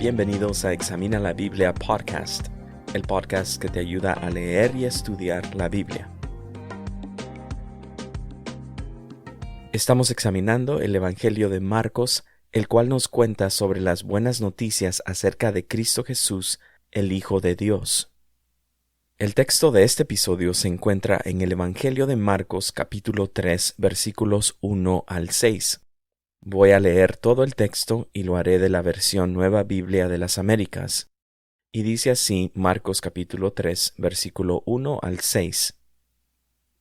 Bienvenidos a Examina la Biblia Podcast, el podcast que te ayuda a leer y estudiar la Biblia. Estamos examinando el Evangelio de Marcos, el cual nos cuenta sobre las buenas noticias acerca de Cristo Jesús, el Hijo de Dios. El texto de este episodio se encuentra en el Evangelio de Marcos capítulo 3, versículos 1 al 6. Voy a leer todo el texto y lo haré de la versión Nueva Biblia de las Américas. Y dice así Marcos capítulo 3, versículo 1 al 6.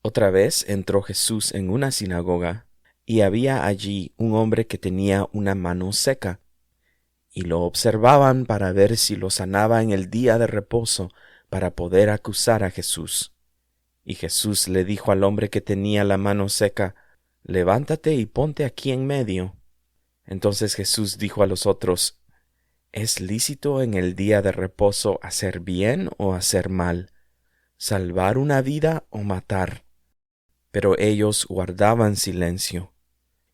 Otra vez entró Jesús en una sinagoga, y había allí un hombre que tenía una mano seca. Y lo observaban para ver si lo sanaba en el día de reposo, para poder acusar a Jesús. Y Jesús le dijo al hombre que tenía la mano seca, «Levántate y ponte aquí en medio». Entonces Jesús dijo a los otros, «¿Es lícito en el día de reposo hacer bien o hacer mal? ¿Salvar una vida o matar?» Pero ellos guardaban silencio.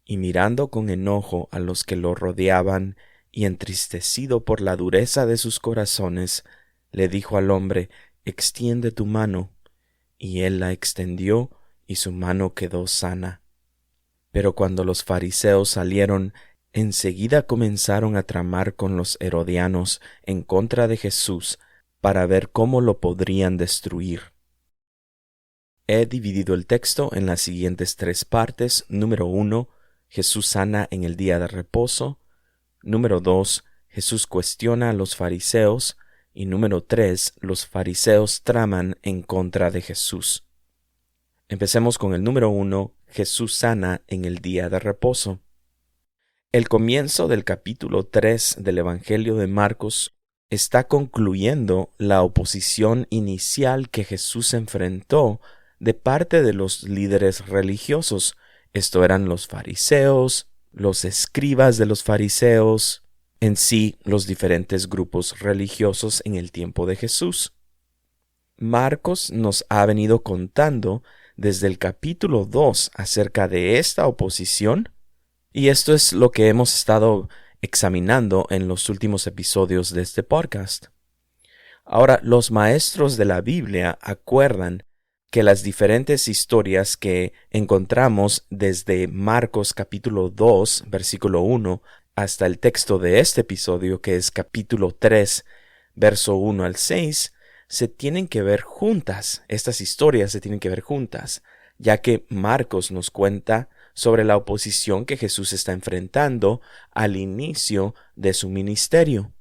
Y mirando con enojo a los que lo rodeaban, y entristecido por la dureza de sus corazones, le dijo al hombre, «Extiende tu mano». Y él la extendió, y su mano quedó sana. Pero cuando los fariseos salieron, enseguida comenzaron a tramar con los herodianos en contra de Jesús para ver cómo lo podrían destruir. He dividido el texto en las siguientes tres partes. Número 1, Jesús sana en el día de reposo. Número 2, Jesús cuestiona a los fariseos. Y número 3, los fariseos traman en contra de Jesús. Empecemos con el número 1, Jesús sana en el día de reposo. El comienzo del capítulo 3 del Evangelio de Marcos está concluyendo la oposición inicial que Jesús enfrentó de parte de los líderes religiosos. Esto eran los fariseos, los escribas de los fariseos, en sí los diferentes grupos religiosos en el tiempo de Jesús. Marcos nos ha venido contando desde el capítulo 2 acerca de esta oposición, y esto es lo que hemos estado examinando en los últimos episodios de este podcast. Ahora, los maestros de la Biblia acuerdan que las diferentes historias que encontramos desde Marcos capítulo 2, versículo 1, hasta el texto de este episodio, que es capítulo 3, verso 1 al 6, se tienen que ver juntas. Estas historias se tienen que ver juntas, ya que Marcos nos cuenta sobre la oposición que Jesús está enfrentando al inicio de su ministerio.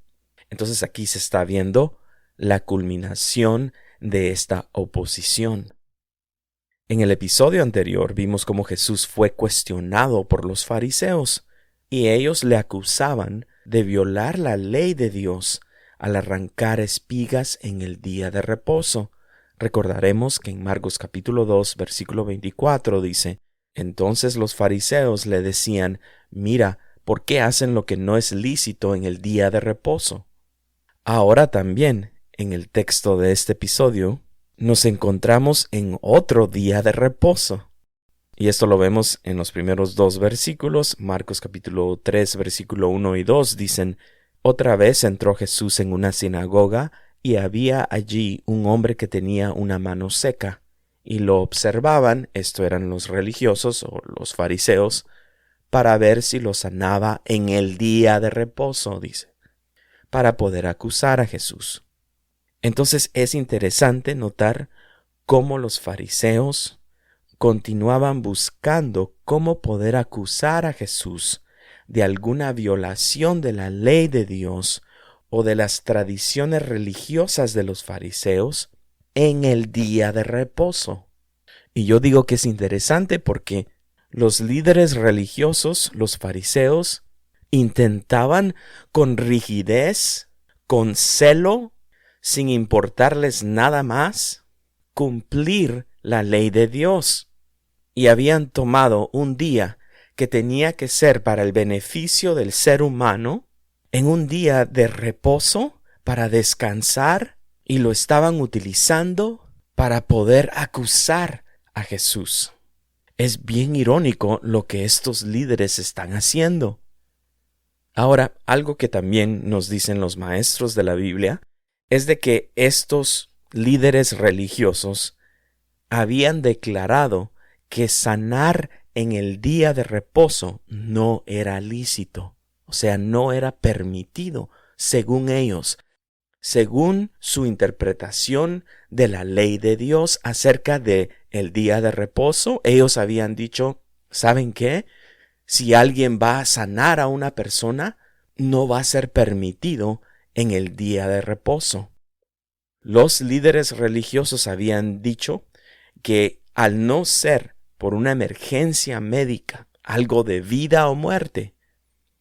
Entonces aquí se está viendo la culminación de esta oposición. En el episodio anterior vimos cómo Jesús fue cuestionado por los fariseos, y ellos le acusaban de violar la ley de Dios al arrancar espigas en el día de reposo. Recordaremos que en Marcos capítulo 2, versículo 24 dice, «Entonces los fariseos le decían, «Mira, ¿por qué hacen lo que no es lícito en el día de reposo?» Ahora también, en el texto de este episodio, nos encontramos en otro día de reposo. Y esto lo vemos en los primeros dos versículos. Marcos capítulo 3, versículo 1 y 2 dicen, «Otra vez entró Jesús en una sinagoga, y había allí un hombre que tenía una mano seca. Y lo observaban», esto eran los religiosos o los fariseos, «para ver si lo sanaba en el día de reposo», dice, para poder acusar a Jesús. Entonces es interesante notar cómo los fariseos continuaban buscando cómo poder acusar a Jesús de alguna violación de la ley de Dios o de las tradiciones religiosas de los fariseos en el día de reposo. Y yo digo que es interesante porque los líderes religiosos, los fariseos, intentaban con rigidez, con celo, sin importarles nada más, cumplir la ley de Dios. Y habían tomado un día que tenía que ser para el beneficio del ser humano, en un día de reposo para descansar, y lo estaban utilizando para poder acusar a Jesús. Es bien irónico lo que estos líderes están haciendo. Ahora, algo que también nos dicen los maestros de la Biblia es de que estos líderes religiosos habían declarado que sanar en el día de reposo no era lícito, o sea, no era permitido, según ellos, según su interpretación de la ley de Dios acerca de el día de reposo. Ellos habían dicho, ¿saben qué? Si alguien va a sanar a una persona, no va a ser permitido en el día de reposo. Los líderes religiosos habían dicho que al no ser por una emergencia médica, algo de vida o muerte,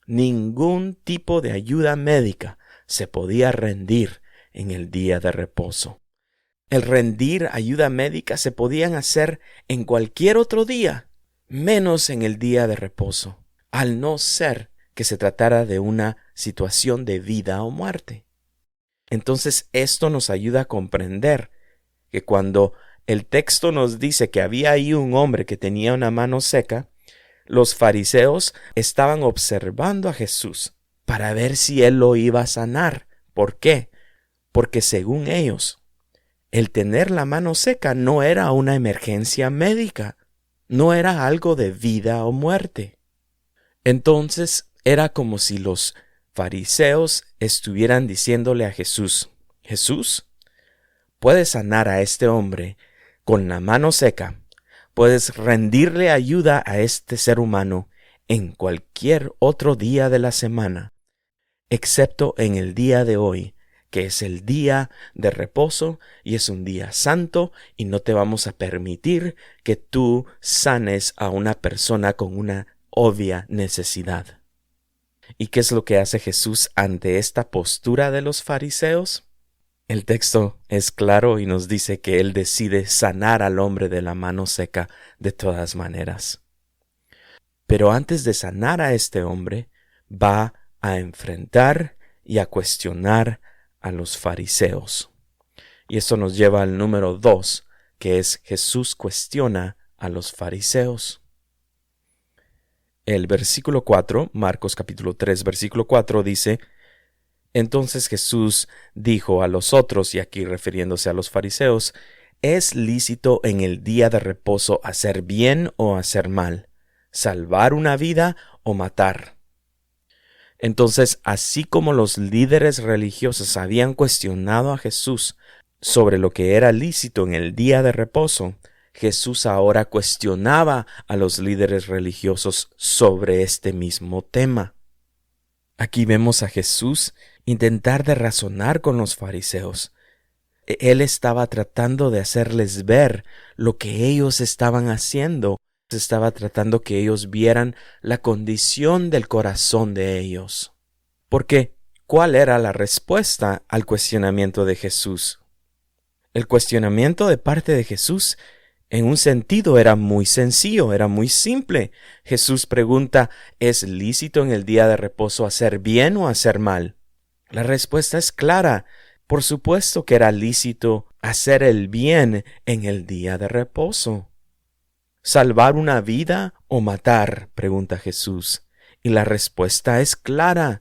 ningún tipo de ayuda médica se podía rendir en el día de reposo. El rendir ayuda médica se podían hacer en cualquier otro día, menos en el día de reposo, al no ser que se tratara de una situación de vida o muerte. Entonces esto nos ayuda a comprender que cuando el texto nos dice que había ahí un hombre que tenía una mano seca, los fariseos estaban observando a Jesús para ver si él lo iba a sanar. ¿Por qué? Porque según ellos, el tener la mano seca no era una emergencia médica, no era algo de vida o muerte. Entonces era como si los fariseos estuvieran diciéndole a Jesús, Jesús, puedes sanar a este hombre con la mano seca, puedes rendirle ayuda a este ser humano en cualquier otro día de la semana, excepto en el día de hoy, que es el día de reposo y es un día santo y no te vamos a permitir que tú sanes a una persona con una obvia necesidad. ¿Y qué es lo que hace Jesús ante esta postura de los fariseos? El texto es claro y nos dice que Él decide sanar al hombre de la mano seca de todas maneras. Pero antes de sanar a este hombre, va a enfrentar y a cuestionar a los fariseos. Y esto nos lleva al número 2, que es Jesús cuestiona a los fariseos. El versículo 4, Marcos capítulo 3, versículo 4 dice, entonces Jesús dijo a los otros, y aquí refiriéndose a los fariseos, ¿es lícito en el día de reposo hacer bien o hacer mal, salvar una vida o matar? Entonces, así como los líderes religiosos habían cuestionado a Jesús sobre lo que era lícito en el día de reposo, Jesús ahora cuestionaba a los líderes religiosos sobre este mismo tema. Aquí vemos a Jesús intentar de razonar con los fariseos. Él estaba tratando de hacerles ver lo que ellos estaban haciendo. Estaba tratando que ellos vieran la condición del corazón de ellos. Porque, ¿cuál era la respuesta al cuestionamiento de Jesús? El cuestionamiento de parte de Jesús, en un sentido, era muy sencillo, era muy simple. Jesús pregunta, ¿es lícito en el día de reposo hacer bien o hacer mal? La respuesta es clara. Por supuesto que era lícito hacer el bien en el día de reposo. ¿Salvar una vida o matar?, pregunta Jesús. Y la respuesta es clara.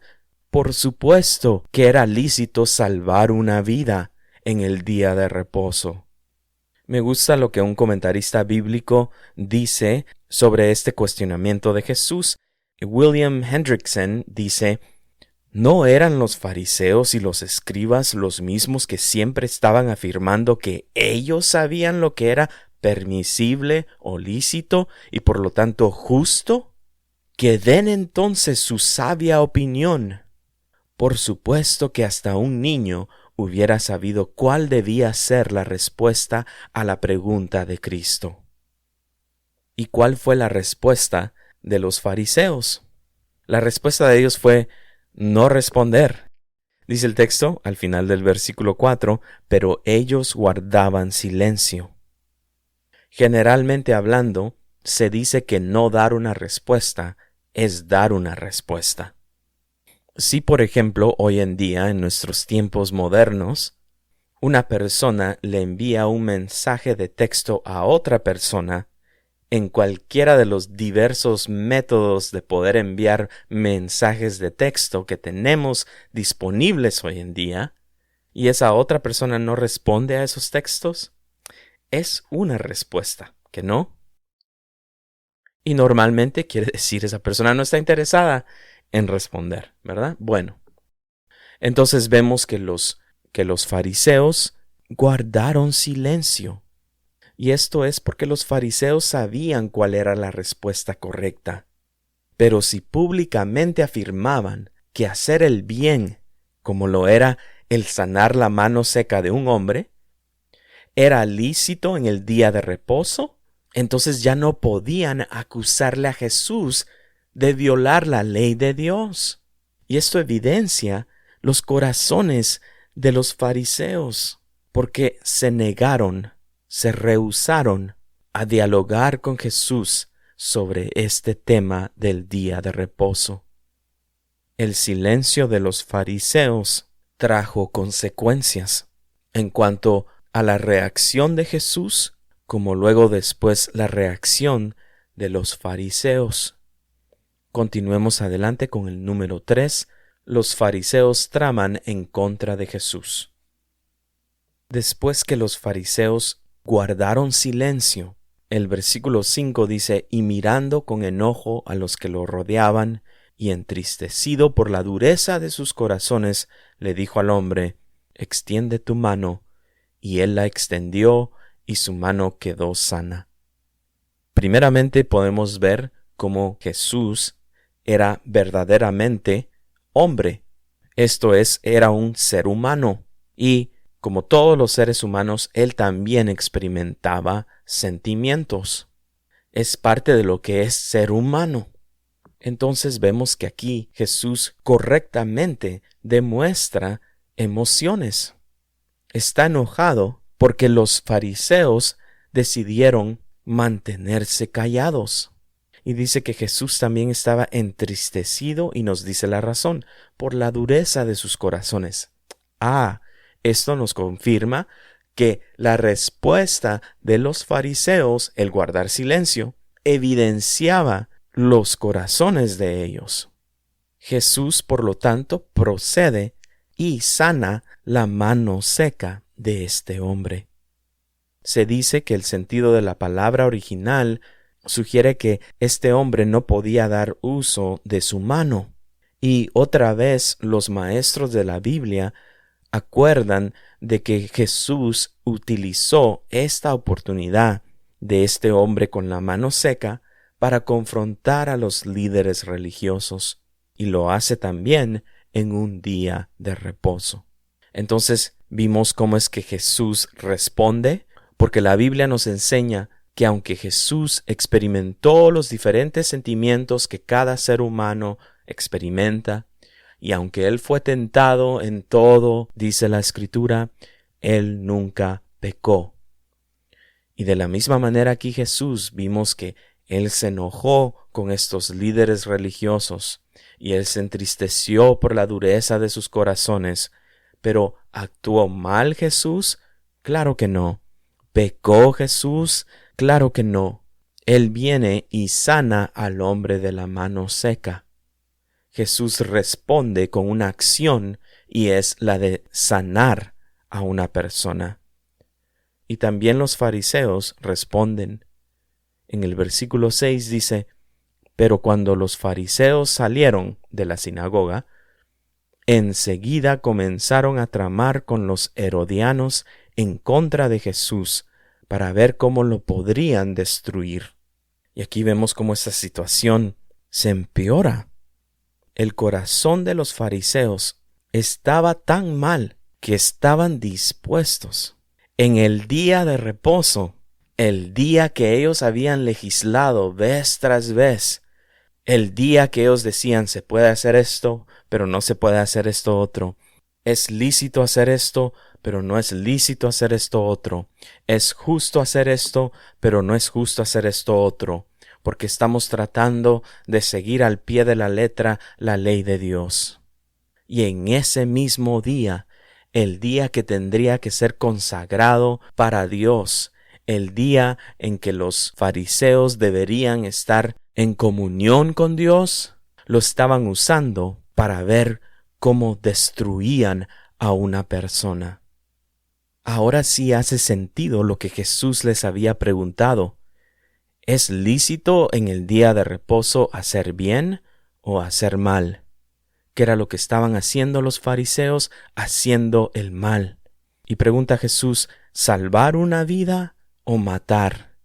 Por supuesto que era lícito salvar una vida en el día de reposo. Me gusta lo que un comentarista bíblico dice sobre este cuestionamiento de Jesús. William Hendrickson dice, ¿no eran los fariseos y los escribas los mismos que siempre estaban afirmando que ellos sabían lo que era permisible o lícito y por lo tanto justo? Que den entonces su sabia opinión. Por supuesto que hasta un niño hubiera sabido cuál debía ser la respuesta a la pregunta de Cristo. ¿Y cuál fue la respuesta de los fariseos? La respuesta de ellos fue no responder. Dice el texto al final del versículo 4, pero ellos guardaban silencio. Generalmente hablando, se dice que no dar una respuesta es dar una respuesta. Si, por ejemplo, hoy en día, en nuestros tiempos modernos, una persona le envía un mensaje de texto a otra persona en cualquiera de los diversos métodos de poder enviar mensajes de texto que tenemos disponibles hoy en día, y esa otra persona no responde a esos textos, es una respuesta, ¿que no? Y normalmente quiere decir esa persona no está interesada en responder, ¿verdad? Bueno, entonces vemos que los fariseos guardaron silencio. Y esto es porque los fariseos sabían cuál era la respuesta correcta. Pero si públicamente afirmaban que hacer el bien, como lo era el sanar la mano seca de un hombre, era lícito en el día de reposo, entonces ya no podían acusarle a Jesús de violar la ley de Dios. Y esto evidencia los corazones de los fariseos, porque se negaron, se rehúsaron a dialogar con Jesús sobre este tema del día de reposo. El silencio de los fariseos trajo consecuencias en cuanto a la reacción de Jesús, como luego después la reacción de los fariseos. Continuemos adelante con el número 3. Los fariseos traman en contra de Jesús. Después que los fariseos guardaron silencio, el versículo 5 dice, y mirando con enojo a los que lo rodeaban, y entristecido por la dureza de sus corazones, le dijo al hombre, extiende tu mano, y él la extendió, y su mano quedó sana. Primeramente podemos ver cómo Jesús era verdaderamente hombre. Esto es, era un ser humano, y como todos los seres humanos, él también experimentaba sentimientos. Es parte de lo que es ser humano. Entonces vemos que aquí Jesús correctamente demuestra emociones. Está enojado porque los fariseos decidieron mantenerse callados. Y dice que Jesús también estaba entristecido y nos dice la razón, por la dureza de sus corazones. Esto nos confirma que la respuesta de los fariseos, el guardar silencio, evidenciaba los corazones de ellos. Jesús, por lo tanto, procede y sana la mano seca de este hombre. Se dice que el sentido de la palabra original sugiere que este hombre no podía dar uso de su mano. Y otra vez los maestros de la Biblia acuerdan de que Jesús utilizó esta oportunidad de este hombre con la mano seca para confrontar a los líderes religiosos, y lo hace también en un día de reposo. Entonces vimos cómo es que Jesús responde, porque la Biblia nos enseña que aunque Jesús experimentó los diferentes sentimientos que cada ser humano experimenta, y aunque Él fue tentado en todo, dice la Escritura, Él nunca pecó. Y de la misma manera aquí Jesús vimos que Él se enojó con estos líderes religiosos, y Él se entristeció por la dureza de sus corazones. Pero ¿actuó mal Jesús? Claro que no. ¿Pecó Jesús? Claro que no. Él viene y sana al hombre de la mano seca. Jesús responde con una acción, y es la de sanar a una persona. Y también los fariseos responden. En el versículo 6 dice, pero cuando los fariseos salieron de la sinagoga, enseguida comenzaron a tramar con los herodianos en contra de Jesús para ver cómo lo podrían destruir. Y aquí vemos cómo esta situación se empeora. El corazón de los fariseos estaba tan mal que estaban dispuestos en el día de reposo, el día que ellos habían legislado vez tras vez, el día que ellos decían se puede hacer esto, pero no se puede hacer esto otro. Es lícito hacer esto, pero no es lícito hacer esto otro. Es justo hacer esto, pero no es justo hacer esto otro, porque estamos tratando de seguir al pie de la letra la ley de Dios. Y en ese mismo día, el día que tendría que ser consagrado para Dios, el día en que los fariseos deberían estar en comunión con Dios, lo estaban usando para ver cómo destruían a una persona. Ahora sí hace sentido lo que Jesús les había preguntado. ¿Es lícito en el día de reposo hacer bien o hacer mal? ¿Qué era lo que estaban haciendo los fariseos? Haciendo el mal. Y pregunta Jesús, ¿salvar una vida o matar?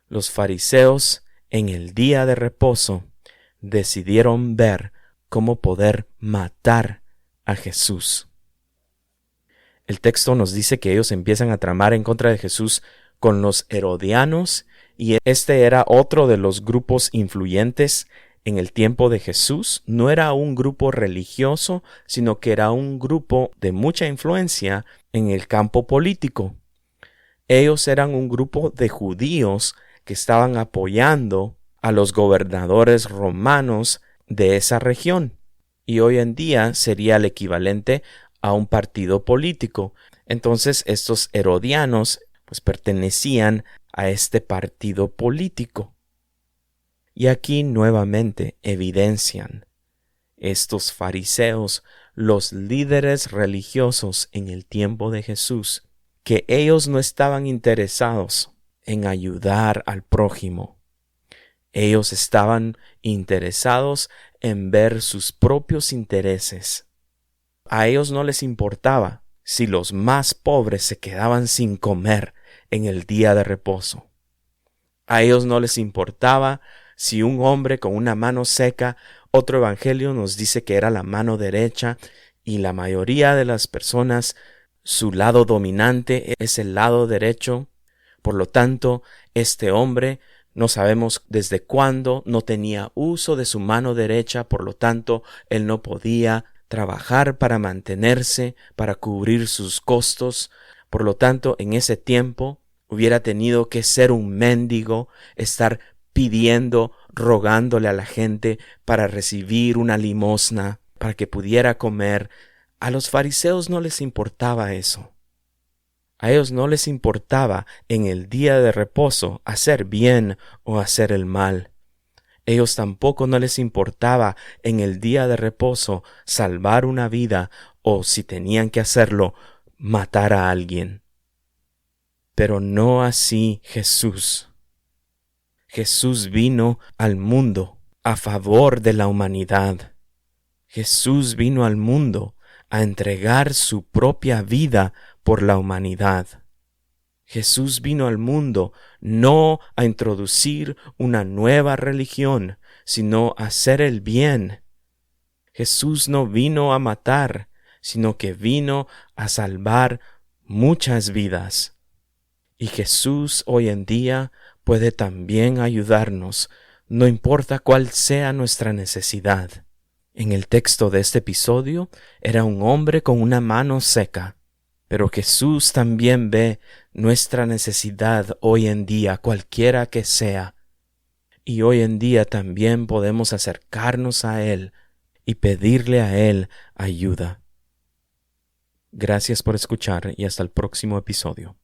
Los fariseos en el día de reposo decidieron ver cómo poder matar a Jesús. El texto nos dice que ellos empiezan a tramar en contra de Jesús con los herodianos, y este era otro de los grupos influyentes en el tiempo de Jesús. No era un grupo religioso, sino que era un grupo de mucha influencia en el campo político. Ellos eran un grupo de judíos que estaban apoyando a los gobernadores romanos de esa región, y hoy en día sería el equivalente a un partido político. Entonces estos herodianos pues pertenecían a este partido político. Y aquí nuevamente evidencian estos fariseos, los líderes religiosos en el tiempo de Jesús, que ellos no estaban interesados en ayudar al prójimo. Ellos estaban interesados en ver sus propios intereses. A ellos no les importaba si los más pobres se quedaban sin comer en el día de reposo. A ellos no les importaba si un hombre con una mano seca, otro evangelio nos dice que era la mano derecha, y la mayoría de las personas, su lado dominante es el lado derecho. Por lo tanto, este hombre no sabemos desde cuándo no tenía uso de su mano derecha, por lo tanto, él no podía trabajar para mantenerse, para cubrir sus costos. Por lo tanto, en ese tiempo hubiera tenido que ser un mendigo, estar pidiendo, rogándole a la gente para recibir una limosna, para que pudiera comer. A los fariseos no les importaba eso. A ellos no les importaba en el día de reposo hacer bien o hacer el mal. Ellos tampoco no les importaba en el día de reposo salvar una vida o, si tenían que hacerlo, matar a alguien. Pero no así Jesús. Jesús vino al mundo a favor de la humanidad. Jesús vino al mundo a entregar su propia vida por la humanidad. Jesús vino al mundo no a introducir una nueva religión, sino a hacer el bien. Jesús no vino a matar, sino que vino a salvar muchas vidas. Y Jesús hoy en día puede también ayudarnos, no importa cuál sea nuestra necesidad. En el texto de este episodio era un hombre con una mano seca. Pero Jesús también ve nuestra necesidad hoy en día, cualquiera que sea. Y hoy en día también podemos acercarnos a Él y pedirle a Él ayuda. Gracias por escuchar y hasta el próximo episodio.